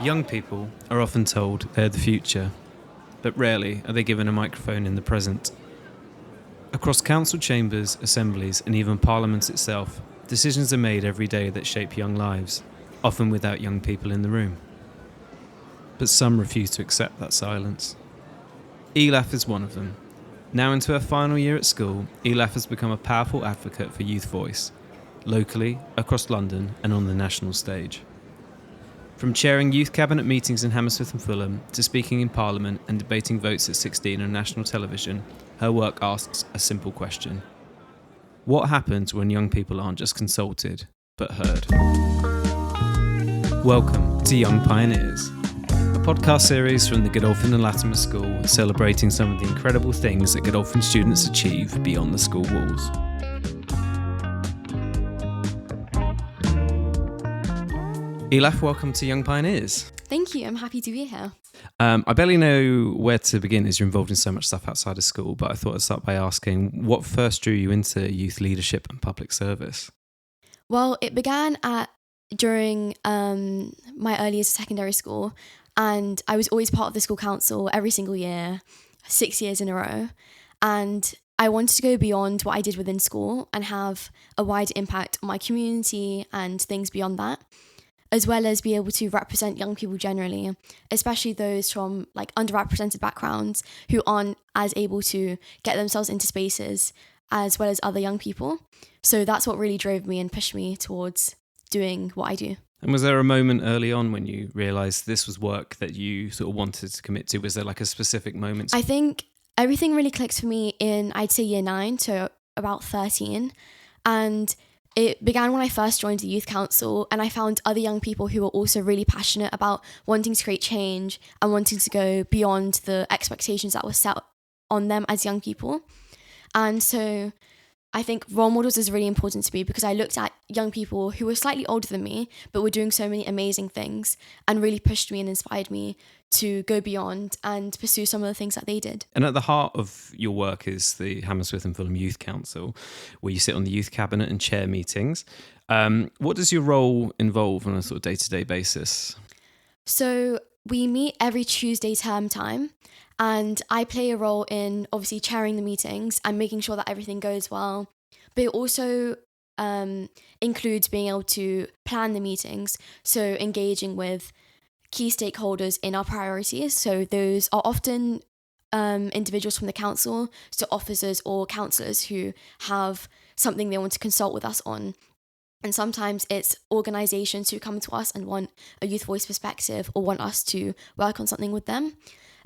Young people are often told they're the future, but rarely are they given a microphone in the present. Across council chambers, assemblies, and even Parliament itself, decisions are made every day that shape young lives, often without young people in the room. But some refuse to accept that silence. Ealaf is one of them. Now into her final year at school, Ealaf has become a powerful advocate for youth voice, locally, across London, and on the national stage. From chairing youth cabinet meetings in Hammersmith and Fulham to speaking in Parliament and debating votes at 16 on national television, her work asks a simple question. What happens when young people aren't just consulted, but heard? Welcome to Young Pioneers, a podcast series from the Godolphin and Latymer School celebrating some of the incredible things that Godolphin students achieve beyond the school walls. Ealaf, welcome to Young Pioneers. Thank you. I'm happy to be here. I barely know where to begin as you're involved in so much stuff outside of school, but I thought I'd start by asking what first drew you into youth leadership and public service? Well, it began during my early years of secondary school, and I was always part of the school council every single year, 6 years in a row. And I wanted to go beyond what I did within school and have a wider impact on my community and things beyond that, as well as be able to represent young people generally, especially those from underrepresented backgrounds who aren't as able to get themselves into spaces as well as other young people. So that's what really drove me and pushed me towards doing what I do. And was there a moment early on when you realised this was work that you sort of wanted to commit to? Was there a specific moment? I think everything really clicked for me in, I'd say, year 9 to about 13. And it began when I first joined the youth council, and I found other young people who were also really passionate about wanting to create change and wanting to go beyond the expectations that were set on them as young people. And so I think role models is really important to me because I looked at young people who were slightly older than me, but were doing so many amazing things and really pushed me and inspired me to go beyond and pursue some of the things that they did. And at the heart of your work is the Hammersmith and Fulham Youth Council, where you sit on the youth cabinet and chair meetings. What does your role involve on a sort of day-to-day basis? So we meet every Tuesday term time, and I play a role in obviously chairing the meetings and making sure that everything goes well. But it also includes being able to plan the meetings, so engaging with key stakeholders in our priorities. So those are often individuals from the council, so officers or councillors who have something they want to consult with us on. And sometimes it's organisations who come to us and want a youth voice perspective or want us to work on something with them.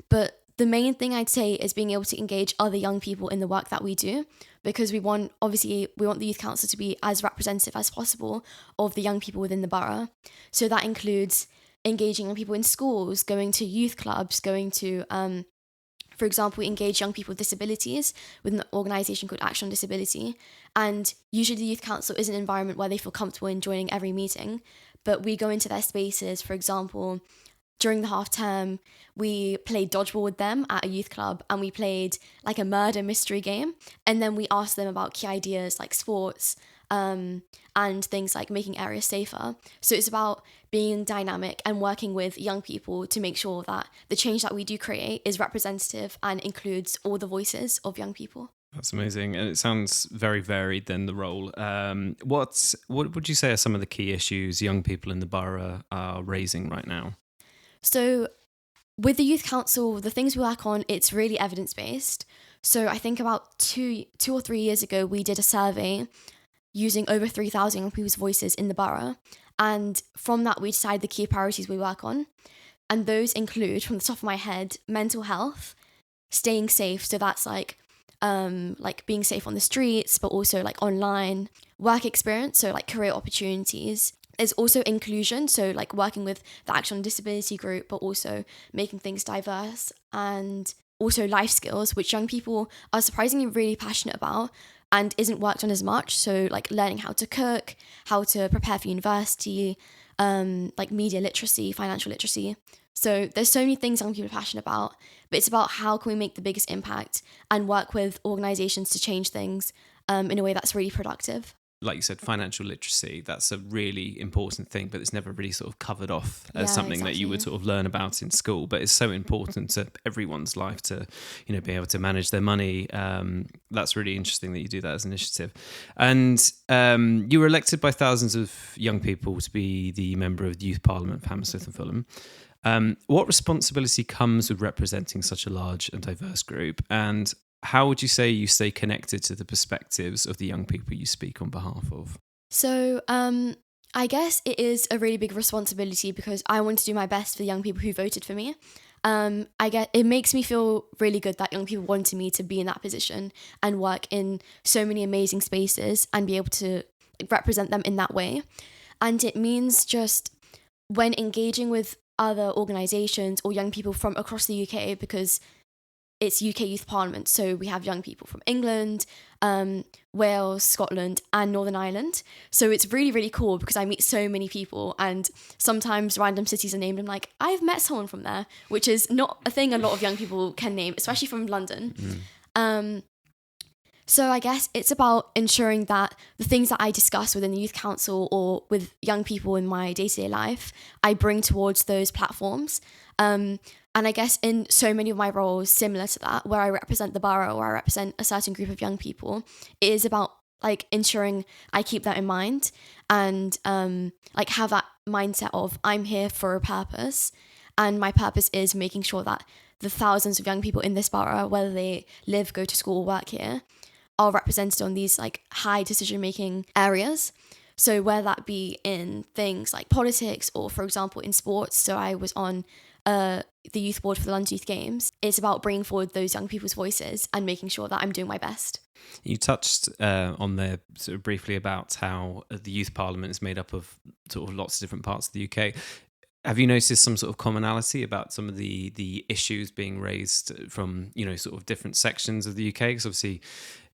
But the main thing I'd say is being able to engage other young people in the work that we do, because we want the youth council to be as representative as possible of the young people within the borough. So that includes engaging young people in schools, going to youth clubs, going to, for example, we engage young people with disabilities with an organisation called Action on Disability. And usually the youth council is an environment where they feel comfortable in joining every meeting, but we go into their spaces. For example, during the half term, we played dodgeball with them at a youth club, and we played a murder mystery game. And then we asked them about key ideas like sports, and things like making areas safer. So it's about being dynamic and working with young people to make sure that the change that we do create is representative and includes all the voices of young people. That's amazing. And it sounds very varied then, the role. What would you say are some of the key issues young people in the borough are raising right now? So with the youth council, the things we work on, it's really evidence-based. So I think about two or 3 years ago, we did a survey using over 3,000 young people's voices in the borough. And from that, we decided the key priorities we work on. And those include, from the top of my head, mental health, staying safe. So that's being safe on the streets, but also online, work experience. So career opportunities. There's also inclusion. So working with the Action on Disability group, but also making things diverse, and also life skills, which young people are surprisingly really passionate about and isn't worked on as much. So learning how to cook, how to prepare for university, media literacy, financial literacy. So there's so many things young people are passionate about, but it's about how can we make the biggest impact and work with organisations to change things in a way that's really productive. like you said, financial literacy, that's a really important thing, but it's never really sort of covered off as something that you would sort of learn about in school. But it's so important to everyone's life to, be able to manage their money. That's really interesting that you do that as an initiative. And you were elected by thousands of young people to be the member of the Youth Parliament for Hammersmith and Fulham. What responsibility comes with representing such a large and diverse group? And how would you say you stay connected to the perspectives of the young people you speak on behalf of? So I guess it is a really big responsibility because I want to do my best for the young people who voted for me. It makes me feel really good that young people wanted me to be in that position and work in so many amazing spaces and be able to represent them in that way. And it means just when engaging with other organisations or young people from across the UK, because it's UK Youth Parliament, so we have young people from England, Wales, Scotland and Northern Ireland. So it's really, really cool because I meet so many people, and sometimes random cities are named. I'm like, I've met someone from there, which is not a thing a lot of young people can name, especially from London. So I guess it's about ensuring that the things that I discuss within the Youth Council or with young people in my day-to-day life, I bring towards those platforms. And I guess in so many of my roles similar to that, where I represent the borough or I represent a certain group of young people, it is about like ensuring I keep that in mind and like have that mindset of I'm here for a purpose, and my purpose is making sure that the thousands of young people in this borough, whether they live, go to school or work here, are represented on these like high decision-making areas. So whether that be in things like politics or, for example, in sports. So I was on the youth board for the London Youth Games. It's about bringing forward those young people's voices and making sure that I'm doing my best. You touched on there sort of briefly about how the Youth Parliament is made up of sort of lots of different parts of the UK. Have you noticed some sort of commonality about some of the issues being raised from, sort of different sections of the UK? Because obviously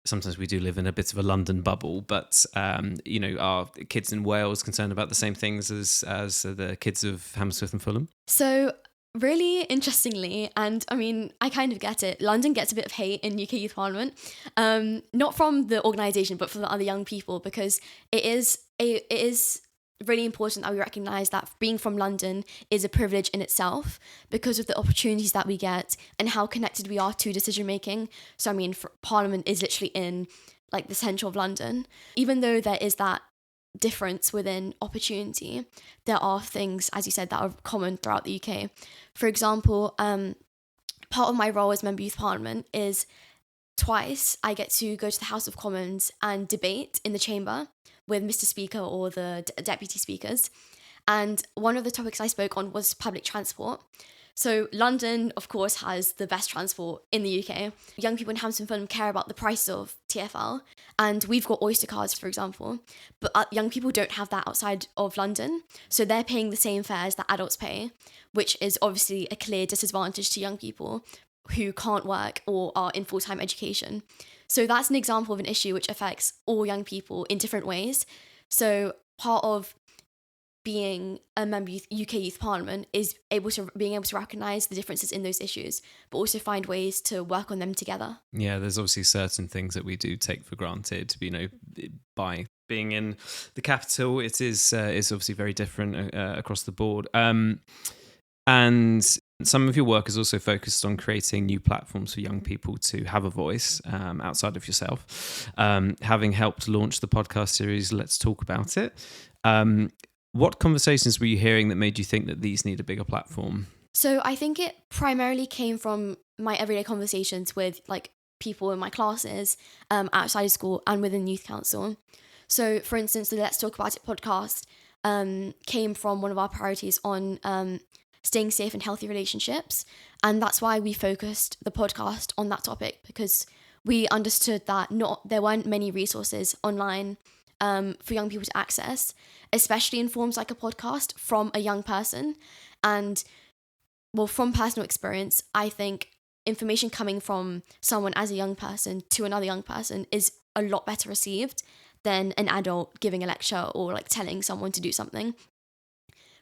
sometimes we do live in a bit of a London bubble, but, are kids in Wales concerned about the same things as the kids of Hammersmith and Fulham? So really interestingly, and I mean, I kind of get it, London gets a bit of hate in UK Youth Parliament, not from the organisation, but from the other young people, because it is really important that we recognise that being from London is a privilege in itself because of the opportunities that we get and how connected we are to decision making. So I mean, Parliament is literally in like the centre of London. Even though there is that difference within opportunity, there are things, as you said, that are common throughout the UK. For example, part of my role as member of Youth Parliament is twice I get to go to the House of Commons and debate in the chamber with Mr. Speaker or the deputy speakers. And one of the topics I spoke on was public transport. So London, of course, has the best transport in the UK. Young people in Hammersmith and Fulham care about the price of TfL, and we've got Oyster cards, for example, but young people don't have that outside of London. So they're paying the same fares that adults pay, which is obviously a clear disadvantage to young people who can't work or are in full-time education. So that's an example of an issue which affects all young people in different ways. So part of being a member of UK Youth Parliament is being able to recognise the differences in those issues, but also find ways to work on them together. Yeah, there's obviously certain things that we do take for granted, by being in the capital. It is obviously very different across the board. And some of your work is also focused on creating new platforms for young people to have a voice outside of yourself, having helped launch the podcast series Let's Talk About It. What conversations were you hearing that made you think that these need a bigger platform? So I think it primarily came from my everyday conversations with like people in my classes, outside of school and within the Youth Council. So for instance, the Let's Talk About It podcast came from one of our priorities on staying safe in healthy relationships. And that's why we focused the podcast on that topic, because we understood that there weren't many resources online for young people to access, especially in forms like a podcast from a young person. And well, from personal experience, I think information coming from someone as a young person to another young person is a lot better received than an adult giving a lecture or like telling someone to do something.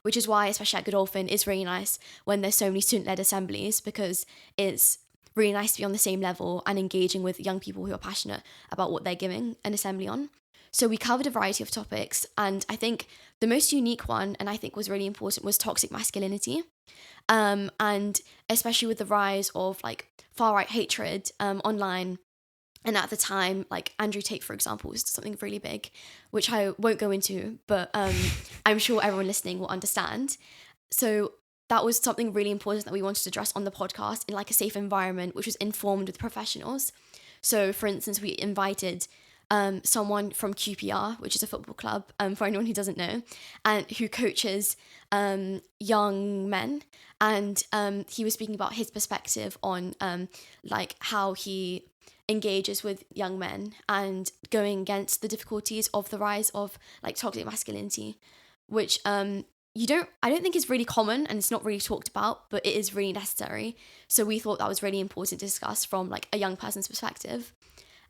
Which is why, especially at Godolphin, it's really nice when there's so many student-led assemblies, because it's really nice to be on the same level and engaging with young people who are passionate about what they're giving an assembly on. So we covered a variety of topics, and I think the most unique one, and I think was really important, was toxic masculinity. And especially with the rise of like far-right hatred online. And at the time, like Andrew Tate, for example, was something really big, which I won't go into, but I'm sure everyone listening will understand. So that was something really important that we wanted to address on the podcast in like a safe environment, which was informed with professionals. So for instance, we invited someone from QPR, which is a football club, for anyone who doesn't know, and who coaches young men. And he was speaking about his perspective on like how he engages with young men and going against the difficulties of the rise of like toxic masculinity, which I don't think is really common and it's not really talked about, but it is really necessary. So we thought that was really important to discuss from like a young person's perspective.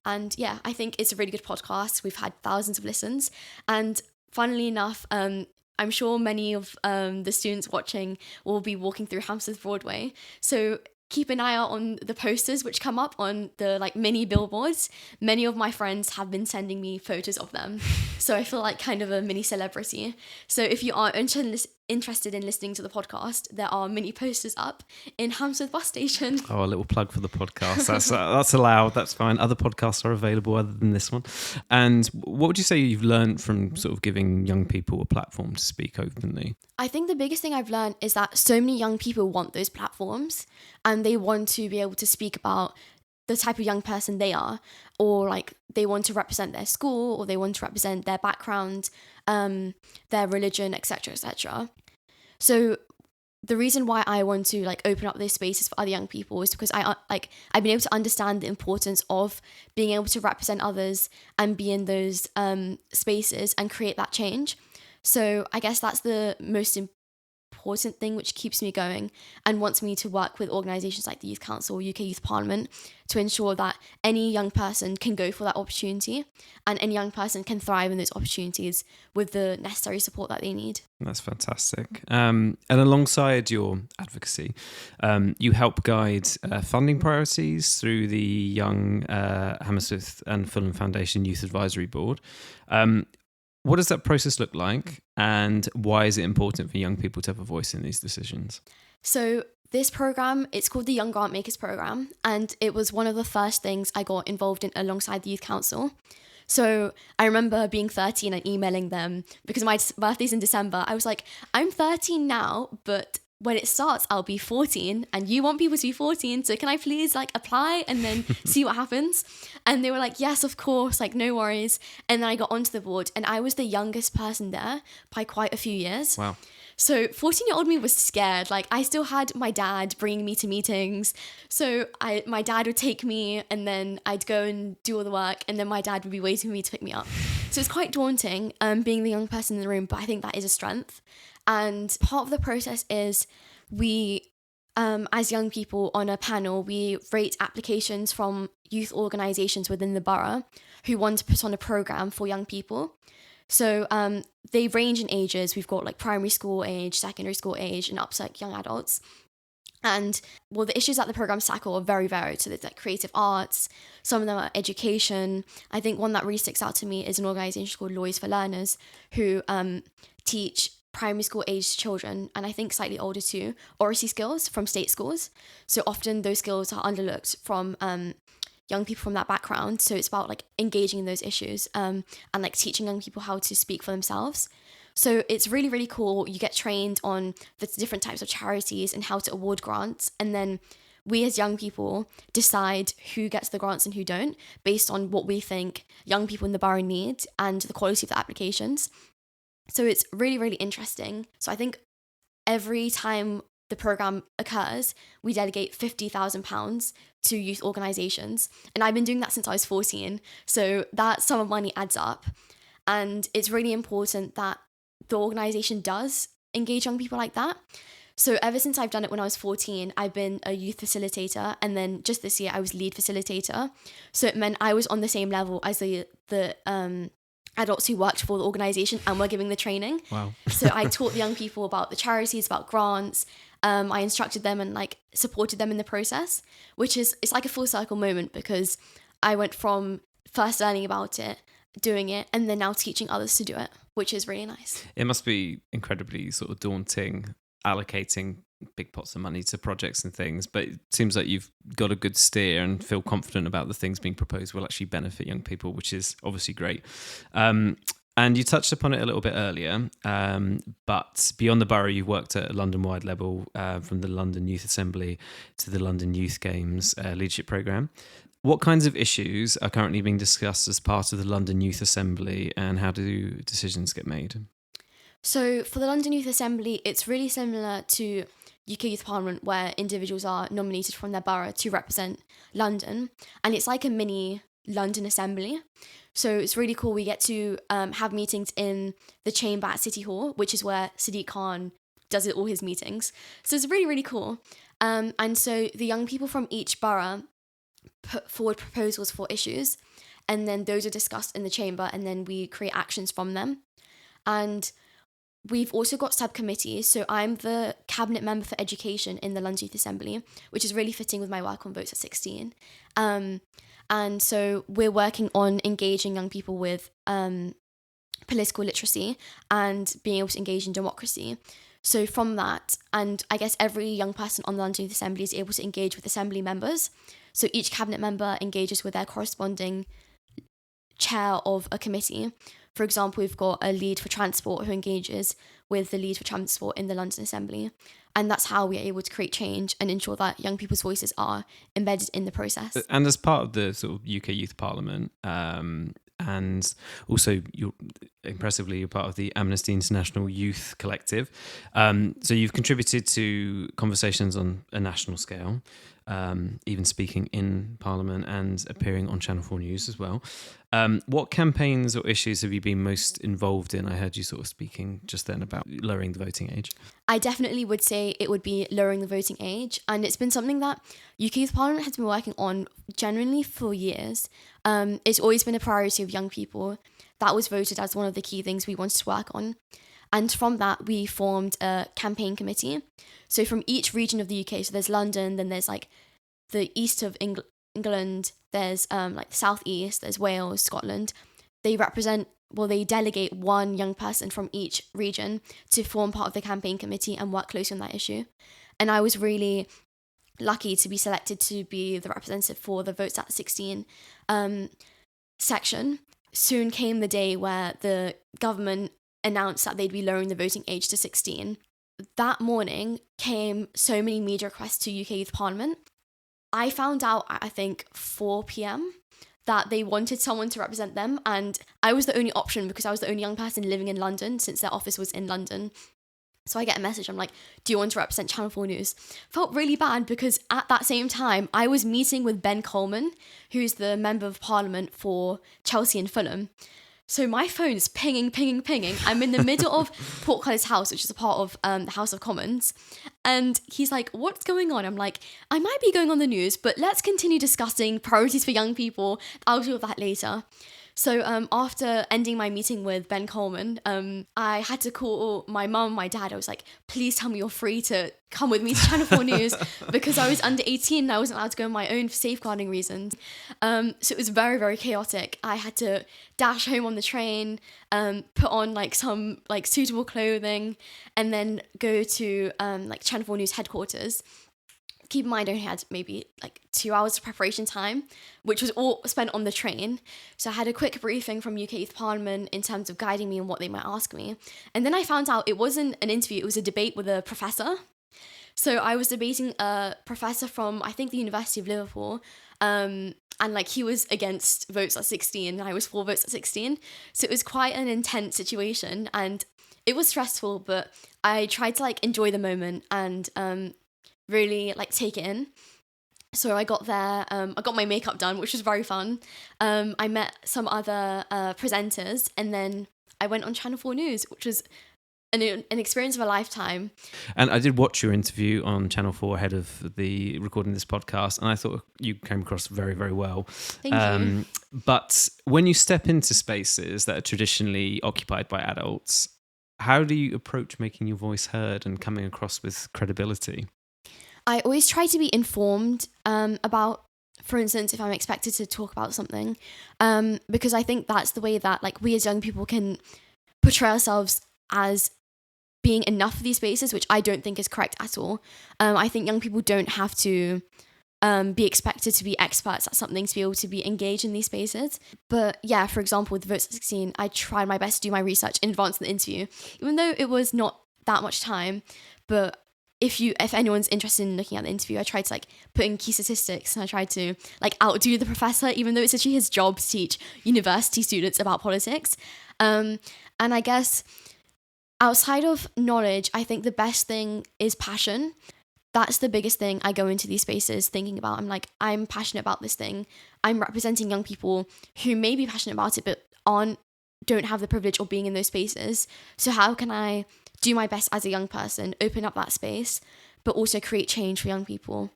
And yeah, I think it's a really good podcast. We've had thousands of listens, and funnily enough, I'm sure many of the students watching will be walking through Hammersmith Broadway. So keep an eye out on the posters which come up on the like mini billboards. Many of my friends have been sending me photos of them. So I feel like kind of a mini celebrity. So if you are interested in listening to the podcast, there are mini posters up in Hammersmith bus station. Oh, a little plug for the podcast. That's allowed. That's fine. Other podcasts are available other than this one. And what would you say you've learned from sort of giving young people a platform to speak openly? I think the biggest thing I've learned is that so many young people want those platforms and they want to be able to speak about the type of young person they are, or like they want to represent their school, or they want to represent their background, their religion, etc., etc. So the reason why I want to like open up these spaces for other young people is because I've been able to understand the importance of being able to represent others and be in those spaces and create that change. So I guess that's the most important thing which keeps me going and wants me to work with organisations like the Youth Council, UK Youth Parliament, to ensure that any young person can go for that opportunity and any young person can thrive in those opportunities with the necessary support that they need. That's fantastic. And alongside your advocacy, you help guide funding priorities through the Young Hammersmith and Fulham Foundation Youth Advisory Board. What does that process look like, and why is it important for young people to have a voice in these decisions? So this program, it's called the Young Grant Makers Program, and it was one of the first things I got involved in alongside the Youth Council. So I remember being 13 and emailing them because my birthday's in December. I was like, I'm 13 now, but when it starts, I'll be 14 and you want people to be 14. So can I please like apply and then see what happens? And they were like, yes, of course, like no worries. And then I got onto the board and I was the youngest person there by quite a few years. Wow. So 14-year-old me was scared. Like I still had my dad bringing me to meetings. So my dad would take me and then I'd go and do all the work and then my dad would be waiting for me to pick me up. So it's quite daunting being the young person in the room, but I think that is a strength. And part of the process is we, as young people on a panel, we rate applications from youth organisations within the borough who want to put on a programme for young people. So they range in ages. We've got like primary school age, secondary school age, and up to like young adults. And well, the issues that the programs tackle are very varied. So there's like creative arts, some of them are education. I think one that really sticks out to me is an organisation called Lawyers for Learners who teach primary school aged children, and I think slightly older too, oracy skills from state schools. So often those skills are underlooked from young people from that background. So it's about like engaging in those issues and like teaching young people how to speak for themselves. So it's really, really cool. You get trained on the different types of charities and how to award grants. And then we as young people decide who gets the grants and who don't based on what we think young people in the borough need and the quality of the applications. So it's really, really interesting. So I think every time the programme occurs, we delegate £50,000 to youth organisations. And I've been doing that since I was 14. So that sum of money adds up. And it's really important that the organisation does engage young people like that. So ever since I've done it when I was 14, I've been a youth facilitator. And then just this year, I was lead facilitator. So it meant I was on the same level as the adults who worked for the organisation and were giving the training. Wow. So I taught the young people about the charities, about grants. I instructed them and like supported them in the process, which is, it's like a full circle moment because I went from first learning about it doing it and then now teaching others to do it, which is really nice. It must be incredibly sort of daunting allocating big pots of money to projects and things, but it seems like you've got a good steer and feel confident about the things being proposed will actually benefit young people, which is obviously great. And you touched upon it a little bit earlier, but beyond the borough, you've worked at a London-wide level, from the London Youth Assembly to the London Youth Games leadership programme. What kinds of issues are currently being discussed as part of the London Youth Assembly, and how do decisions get made? So for the London Youth Assembly, it's really similar to UK Youth Parliament, where individuals are nominated from their borough to represent London. And it's like a mini London Assembly. So it's really cool. We get to have meetings in the chamber at City Hall, which is where Sadiq Khan does all his meetings. So it's really, really cool. And so the young people from each borough put forward proposals for issues, and then those are discussed in the chamber, and then we create actions from them. And we've also got subcommittees. So I'm the cabinet member for education in the London Youth Assembly, which is really fitting with my work on Votes at 16. And so we're working on engaging young people with political literacy and being able to engage in democracy. So from that, and I guess every young person on the London Youth Assembly is able to engage with assembly members. So each cabinet member engages with their corresponding chair of a committee. For example, we've got a lead for transport who engages with the lead for transport in the London Assembly. And that's how we are able to create change and ensure that young people's voices are embedded in the process. And as part of the sort of UK Youth Parliament, and also you're part of the Amnesty International Youth Collective. So you've contributed to conversations on a national scale, even speaking in Parliament and appearing on Channel 4 News as well. What campaigns or issues have you been most involved in? I heard you sort of speaking just then about lowering the voting age. I definitely would say it would be lowering the voting age, and it's been something that UK Youth Parliament has been working on genuinely for years. It's always been a priority of young people. That was voted as one of the key things we wanted to work on. And from that, we formed a campaign committee. So from each region of the UK, so there's London, then there's like the east of England, there's like the southeast, there's Wales, Scotland. They delegate one young person from each region to form part of the campaign committee and work closely on that issue. And I was really lucky to be selected to be the representative for the Votes at 16 section. Soon came the day where the government announced that they'd be lowering the voting age to 16. That morning came so many media requests to UK Youth Parliament. I found out at, I think, 4 p.m. that they wanted someone to represent them, and I was the only option because I was the only young person living in London since their office was in London. So I get a message, I'm like, do you want to represent Channel 4 News? Felt really bad because at that same time, I was meeting with Ben Coleman, who's the Member of Parliament for Chelsea and Fulham. So my phone's pinging. I'm in the middle of Portcullis House, which is a part of the House of Commons. And he's like, what's going on? I'm like, I might be going on the news, but let's continue discussing priorities for young people. I'll deal with that later. So after ending my meeting with Ben Coleman, I had to call my mum, my dad. I was like, please tell me you're free to come with me to Channel 4 News because I was under 18 and I wasn't allowed to go on my own for safeguarding reasons. So it was very, very chaotic. I had to dash home on the train, put on like some like suitable clothing, and then go to like Channel 4 News headquarters. Keep in mind, I only had maybe like 2 hours of preparation time, which was all spent on the train. So I had a quick briefing from UK Youth Parliament in terms of guiding me and what they might ask me. And then I found out it wasn't an interview, it was a debate with a professor. So I was debating a professor from, I think, the University of Liverpool. And like he was against Votes at 16 and I was for Votes at 16. So it was quite an intense situation and it was stressful, but I tried to like enjoy the moment and really like take it in. So I got there, I got my makeup done, which was very fun. I met some other presenters and then I went on Channel 4 News, which was an experience of a lifetime. And I did watch your interview on Channel 4 ahead of the recording this podcast, and I thought you came across very, very well. Thank you. But when you step into spaces that are traditionally occupied by adults, how do you approach making your voice heard and coming across with credibility? I always try to be informed about for instance, if I'm expected to talk about something, because I think that's the way that like we as young people can portray ourselves as being enough for these spaces, which I don't think is correct at all. I think young people don't have to be expected to be experts at something to be able to be engaged in these spaces. But yeah, for example, with the Votes 16, I tried my best to do my research in advance of the interview, even though it was not that much time. But if anyone's interested in looking at the interview, I tried to like put in key statistics, and I tried to like outdo the professor, even though it's actually his job to teach university students about politics. And I guess outside of knowledge, I think the best thing is passion. That's the biggest thing I go into these spaces thinking about. I'm like, I'm passionate about this thing. I'm representing young people who may be passionate about it, but don't have the privilege of being in those spaces. So how can I do my best as a young person, open up that space, but also create change for young people?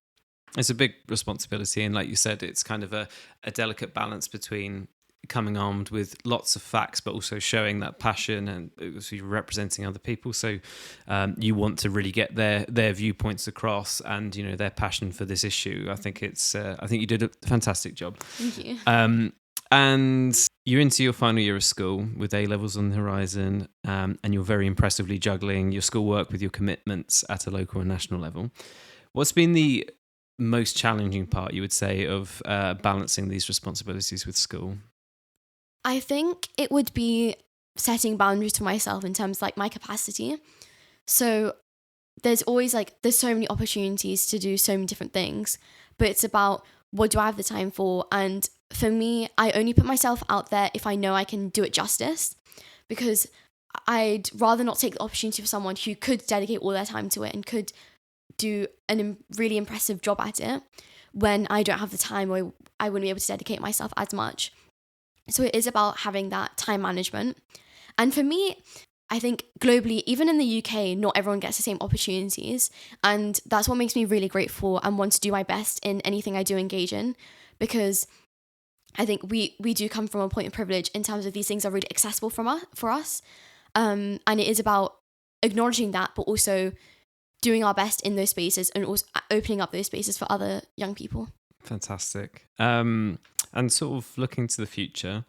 It's a big responsibility. And like you said, it's kind of a delicate balance between coming armed with lots of facts, but also showing that passion and also representing other people. So you want to really get their viewpoints across and, you know, their passion for this issue. I think I think you did a fantastic job. Thank you. And you're into your final year of school with A-levels on the horizon, and you're very impressively juggling your schoolwork with your commitments at a local and national level. What's been the most challenging part, you would say, of balancing these responsibilities with school? I think it would be setting boundaries for myself in terms of like my capacity. So there's so many opportunities to do so many different things, but it's about what do I have the time for? And for me, I only put myself out there if I know I can do it justice, because I'd rather not take the opportunity for someone who could dedicate all their time to it and could do a really impressive job at it when I don't have the time, or I wouldn't be able to dedicate myself as much. So it is about having that time management. And for me, I think globally, even in the UK, not everyone gets the same opportunities. And that's what makes me really grateful and want to do my best in anything I do engage in, because I think we do come from a point of privilege in terms of these things are really accessible for us. And it is about acknowledging that, but also doing our best in those spaces and also opening up those spaces for other young people. Fantastic. And sort of looking to the future,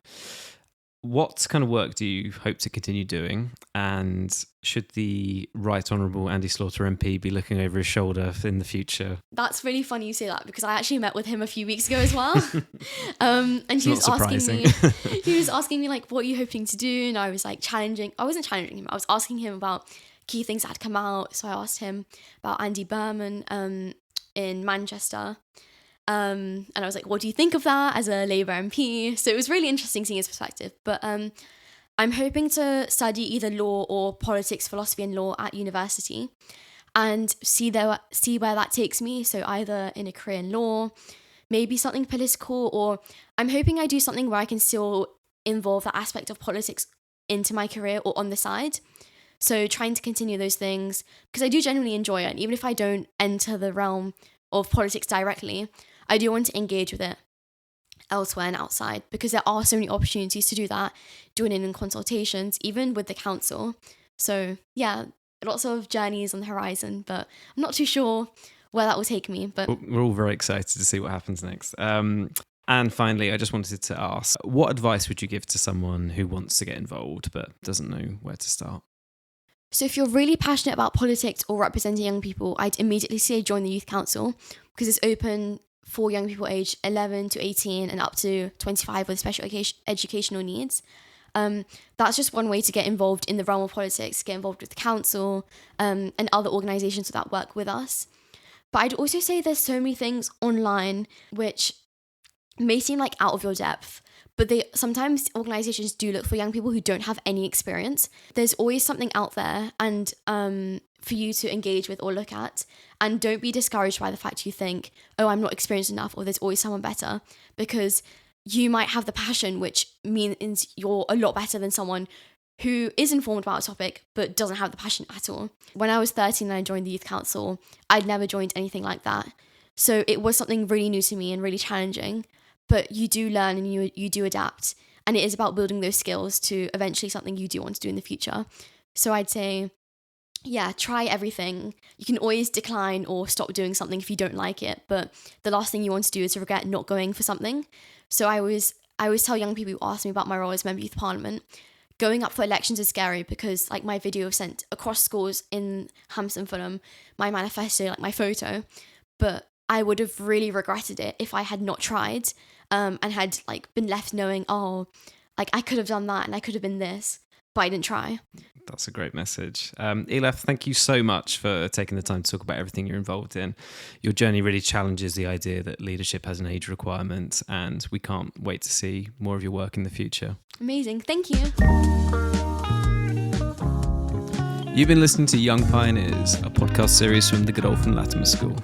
what kind of work do you hope to continue doing? And should the Right Honourable Andy Slaughter MP be looking over his shoulder in the future? That's really funny you say that, because I actually met with him a few weeks ago as well. And he was asking me like, what are you hoping to do? And I was like I wasn't challenging him. I was asking him about key things that had come out. So I asked him about Andy Berman in Manchester. And I was like, what do you think of that as a Labour MP? So it was really interesting seeing his perspective. But I'm hoping to study either law or politics, philosophy and law at university and see where that takes me. So either in a career in law, maybe something political, or I'm hoping I do something where I can still involve that aspect of politics into my career or on the side. So trying to continue those things, because I do genuinely enjoy it. And even if I don't enter the realm of politics directly, I do want to engage with it elsewhere and outside, because there are so many opportunities to do that, doing it in consultations, even with the council. So yeah, lots of journeys on the horizon, but I'm not too sure where that will take me. But we're all very excited to see what happens next. And finally, I just wanted to ask, what advice would you give to someone who wants to get involved but doesn't know where to start? So if you're really passionate about politics or representing young people, I'd immediately say join the Youth Council, because it's open for young people aged 11 to 18 and up to 25 with special educational needs. That's just one way to get involved in the realm of politics, get involved with the council and other organisations that work with us. But I'd also say there's so many things online which may seem like out of your depth, but sometimes organisations do look for young people who don't have any experience. There's always something out there and for you to engage with or look at. And don't be discouraged by the fact you think, oh, I'm not experienced enough, or there's always someone better, because you might have the passion, which means you're a lot better than someone who is informed about a topic but doesn't have the passion at all. When I was 13 and I joined the Youth Council, I'd never joined anything like that. So it was something really new to me and really challenging. But you do learn and you do adapt. And it is about building those skills to eventually something you do want to do in the future. So I'd say try everything. You can always decline or stop doing something if you don't like it, but the last thing you want to do is to regret not going for something. So I always tell young people who ask me about my role as Member of Youth Parliament, going up for elections is scary because like my video was sent across schools in Hammersmith and Fulham, my manifesto, like my photo, but I would have really regretted it if I had not tried and had like been left knowing, oh, like I could have done that and I could have been this, but I didn't try. That's a great message. Ealaf, thank you so much for taking the time to talk about everything you're involved in. Your journey really challenges the idea that leadership has an age requirement, and we can't wait to see more of your work in the future. Amazing. Thank you. You've been listening to Young Pioneers, a podcast series from the Godolphin Latymer School.